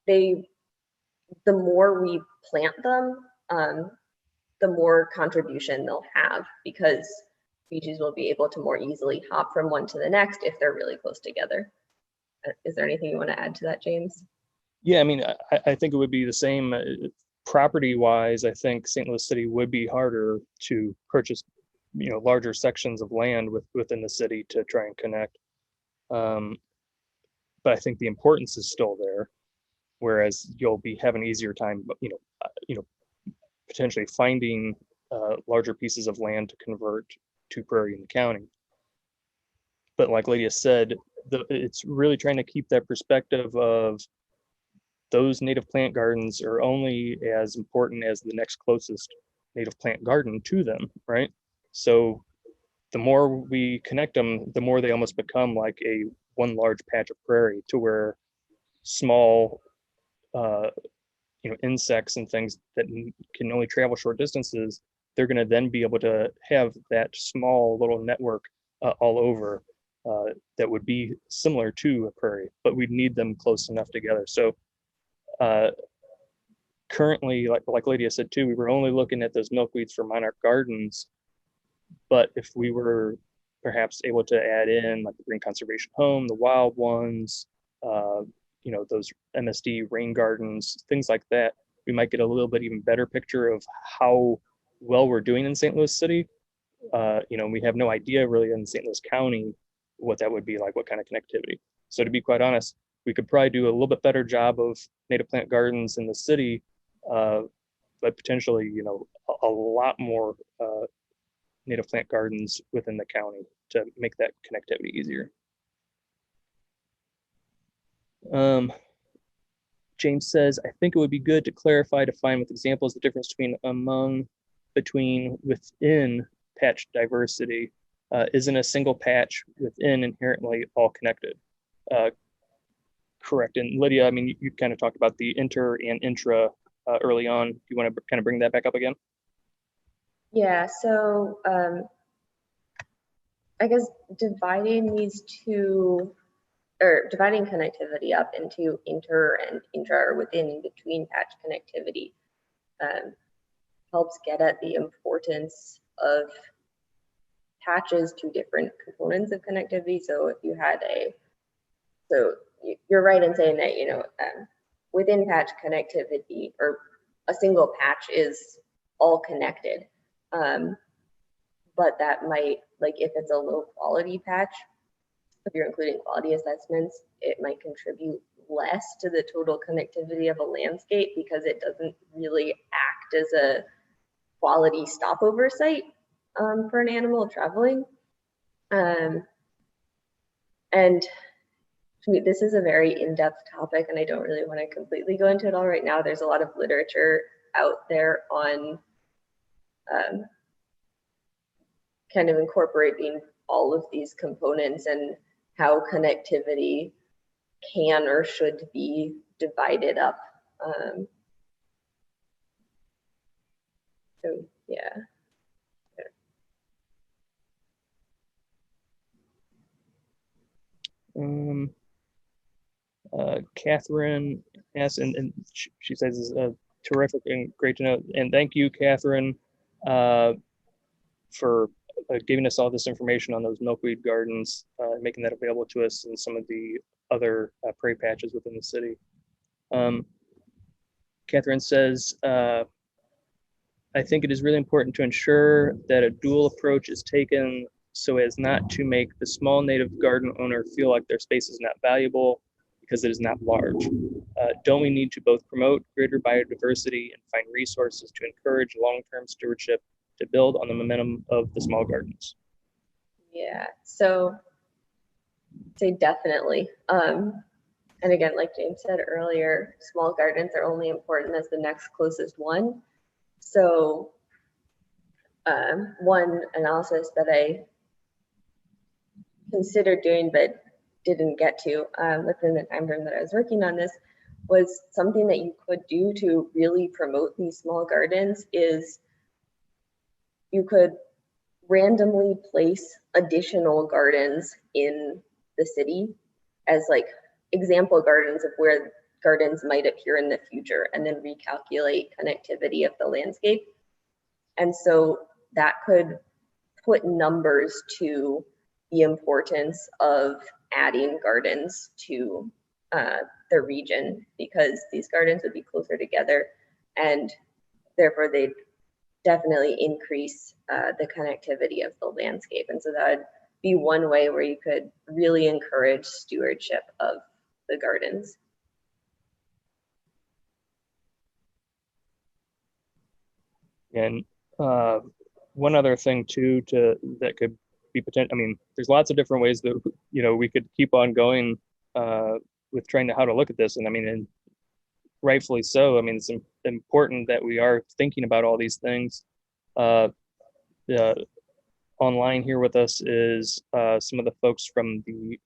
the more we plant them, the more contribution they'll have, because species will be able to more easily hop from one to the next if they're really close together. Is there anything you want to add to that, James? Yeah, I mean, I think it would be the same. Property-wise, I think St. Louis City would be harder to purchase, larger sections of land within the city to try and connect. But I think the importance is still there, whereas you'll be having an easier time, potentially finding larger pieces of land to convert to prairie in the county. But like Lydia said, it's really trying to keep that perspective of those native plant gardens are only as important as the next closest native plant garden to them, right? So the more we connect them, the more they almost become like one large patch of prairie, to where small insects and things that can only travel short distances, they're going to then be able to have that small little network all over that would be similar to a prairie, but we'd need them close enough together. So currently, like Lydia said too, we were only looking at those milkweeds for monarch gardens, but if we were perhaps able to add in like the green conservation home, the wild ones, those MSD rain gardens, things like that, we might get a little bit even better picture of how well we're doing in St. Louis City. We have no idea really in St. Louis County what that would be like, what kind of connectivity. So to be quite honest, we could probably do a little bit better job of native plant gardens in the city, but potentially, a lot more native plant gardens within the county to make that connectivity easier. James says, I think it would be good to clarify, define with examples the difference between within patch diversity. Isn't a single patch within inherently all connected? Correct. And Lydia, I mean, you kind of talked about the inter and intra early on. Do you want to kind of bring that back up again? Yeah, so I guess dividing connectivity up into inter and intra, or within and between patch connectivity, helps get at the importance of patches to different components of connectivity. So if you had you're right in saying that, within patch connectivity, or a single patch is all connected. But that might, like if it's a low quality patch, if you're including quality assessments, it might contribute less to the total connectivity of a landscape because it doesn't really act as a quality stopover site for an animal traveling. And this is a very in-depth topic, and I don't really want to completely go into it all right now. There's a lot of literature out there on kind of incorporating all of these components and how connectivity can or should be divided up. So yeah. Catherine asks, and she says this is terrific and great to know. And thank you, Catherine, for giving us all this information on those milkweed gardens, making that available to us and some of the other prairie patches within the city. Catherine says, I think it is really important to ensure that a dual approach is taken so as not to make the small native garden owner feel like their space is not valuable because it is not large. Don't we need to both promote greater biodiversity and find resources to encourage long-term stewardship to build on the momentum of the small gardens? Yeah, so say definitely. And again, like James said earlier, small gardens are only important as the next closest one. So one analysis that I considered doing but didn't get to within the time frame that I was working on this was something that you could do to really promote these small gardens is you could randomly place additional gardens in the city as like example gardens of where gardens might appear in the future, and then recalculate connectivity of the landscape. And so that could put numbers to the importance of adding gardens to the region, because these gardens would be closer together and therefore they'd definitely increase the connectivity of the landscape. And so that would be one way where you could really encourage stewardship of the gardens. And one other thing too, that could be potential. I mean, there's lots of different ways that we could keep on going with trying to how to look at this. And I mean, and rightfully so. I mean, it's important that we are thinking about all these things. Online here with us is some of the folks from the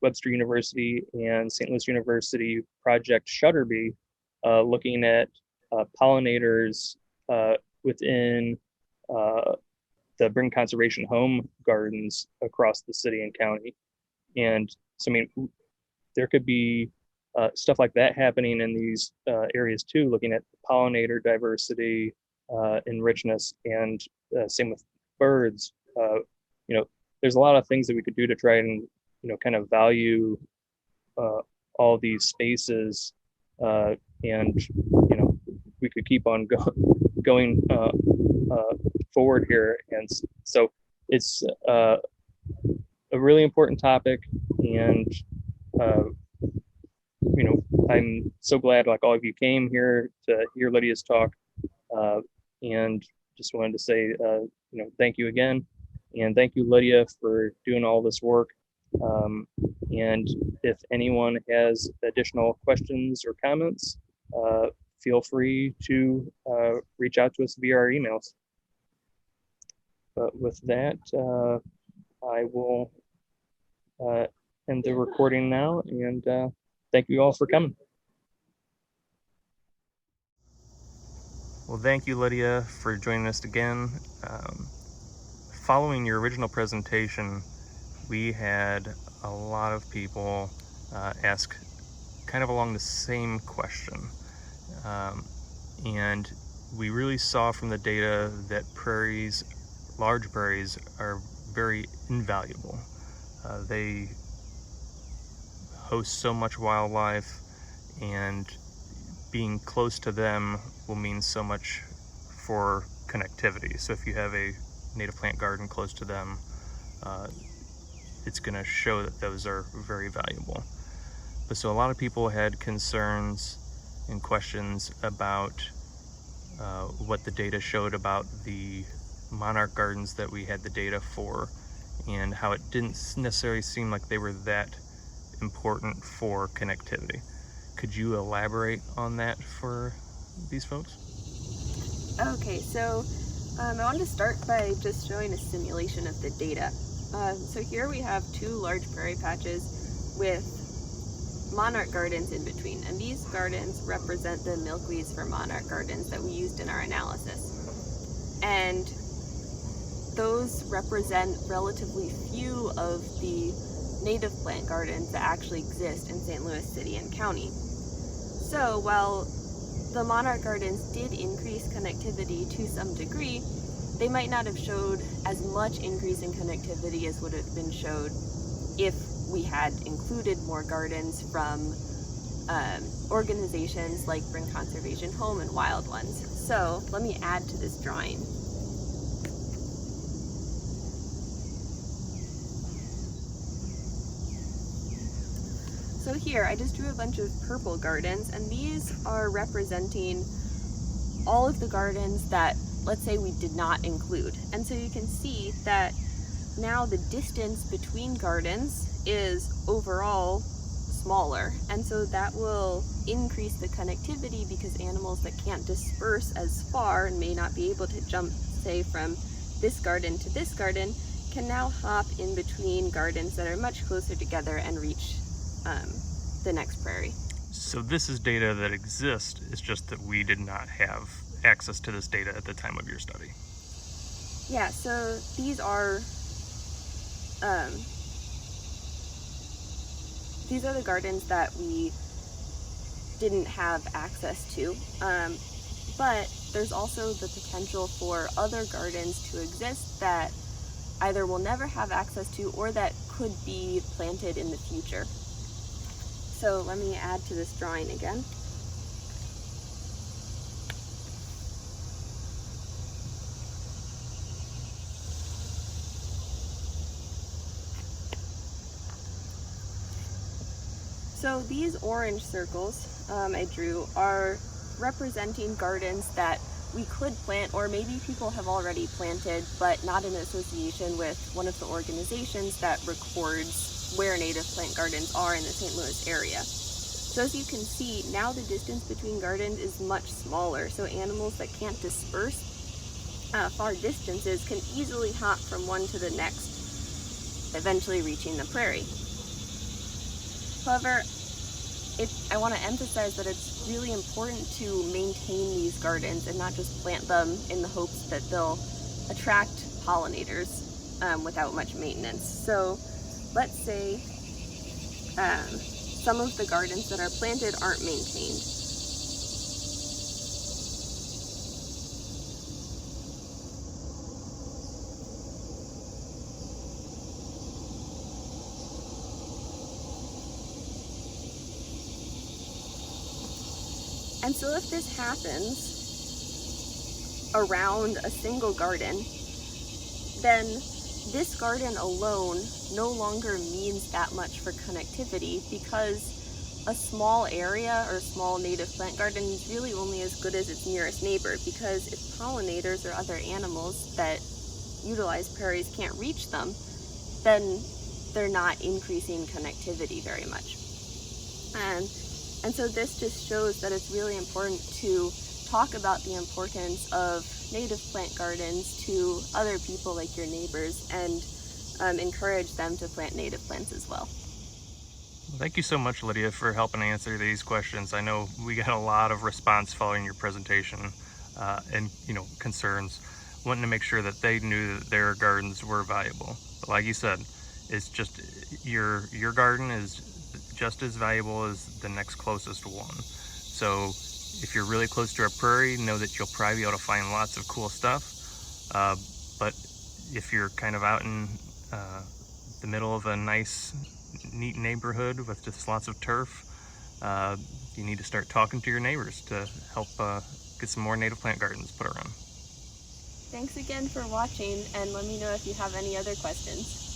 Webster University and St. Louis University Project Shutterbee, looking at pollinators within the Bring Conservation Home gardens across the city and county. And so, I mean, there could be stuff like that happening in these areas too, looking at pollinator diversity and richness, and same with birds. There's a lot of things that we could do to try and, kind of value all these spaces, and, we could keep on going forward here. And so it's a really important topic, and I'm so glad like all of you came here to hear Lydia's talk, and just wanted to say thank you again, and thank you, Lydia, for doing all this work. And if anyone has additional questions or comments, feel free to reach out to us via our emails. But with that, I will end the recording now, and thank you all for coming. Well, thank you, Lydia, for joining us again. Following your original presentation, we had a lot of people ask kind of along the same question. And we really saw from the data that large prairies are very invaluable. They host so much wildlife, and being close to them will mean so much for connectivity. So if you have a native plant garden close to them, it's going to show that those are very valuable. But so a lot of people had concerns and questions about what the data showed about the monarch gardens that we had the data for, and how it didn't necessarily seem like they were that important for connectivity. Could you elaborate on that for these folks? Okay, so I wanted to start by just showing a simulation of the data. So here we have two large prairie patches with monarch gardens in between, and these gardens represent the milkweeds for monarch gardens that we used in our analysis. And those represent relatively few of the native plant gardens that actually exist in St. Louis City and County. So while the monarch gardens did increase connectivity to some degree, they might not have showed as much increase in connectivity as would have been showed if we had included more gardens from organizations like Bring Conservation Home and Wild Ones. So let me add to this drawing. So here, I just drew a bunch of purple gardens, and these are representing all of the gardens that, let's say, we did not include. And so you can see that now the distance between gardens is overall smaller. And so that will increase the connectivity, because animals that can't disperse as far and may not be able to jump, say, from this garden to this garden, can now hop in between gardens that are much closer together and reach the next prairie. So this is data that exists, it's just that we did not have access to this data at the time of your study. Yeah, so these are the gardens that we didn't have access to, but there's also the potential for other gardens to exist that either we'll never have access to or that could be planted in the future. So let me add to this drawing again. So these orange circles I drew are representing gardens that we could plant, or maybe people have already planted, but not in association with one of the organizations that records where native plant gardens are in the St. Louis area. So as you can see, now the distance between gardens is much smaller, so animals that can't disperse far distances can easily hop from one to the next, eventually reaching the prairie. However, I want to emphasize that it's really important to maintain these gardens and not just plant them in the hopes that they'll attract pollinators without much maintenance. So let's say some of the gardens that are planted aren't maintained. And so if this happens around a single garden, then this garden alone no longer means that much for connectivity, because a small area or small native plant garden is really only as good as its nearest neighbor, because if pollinators or other animals that utilize prairies can't reach them, then they're not increasing connectivity very much. And so this just shows that it's really important to talk about the importance of native plant gardens to other people like your neighbors, and encourage them to plant native plants as well. Thank you so much, Lydia, for helping answer these questions. I know we got a lot of response following your presentation and concerns, wanting to make sure that they knew that their gardens were valuable. But like you said, it's just your garden is just as valuable as the next closest one. So if you're really close to a prairie, know that you'll probably be able to find lots of cool stuff. But if you're kind of out in the middle of a nice, neat neighborhood with just lots of turf, you need to start talking to your neighbors to help get some more native plant gardens put around. Thanks again for watching, and let me know if you have any other questions.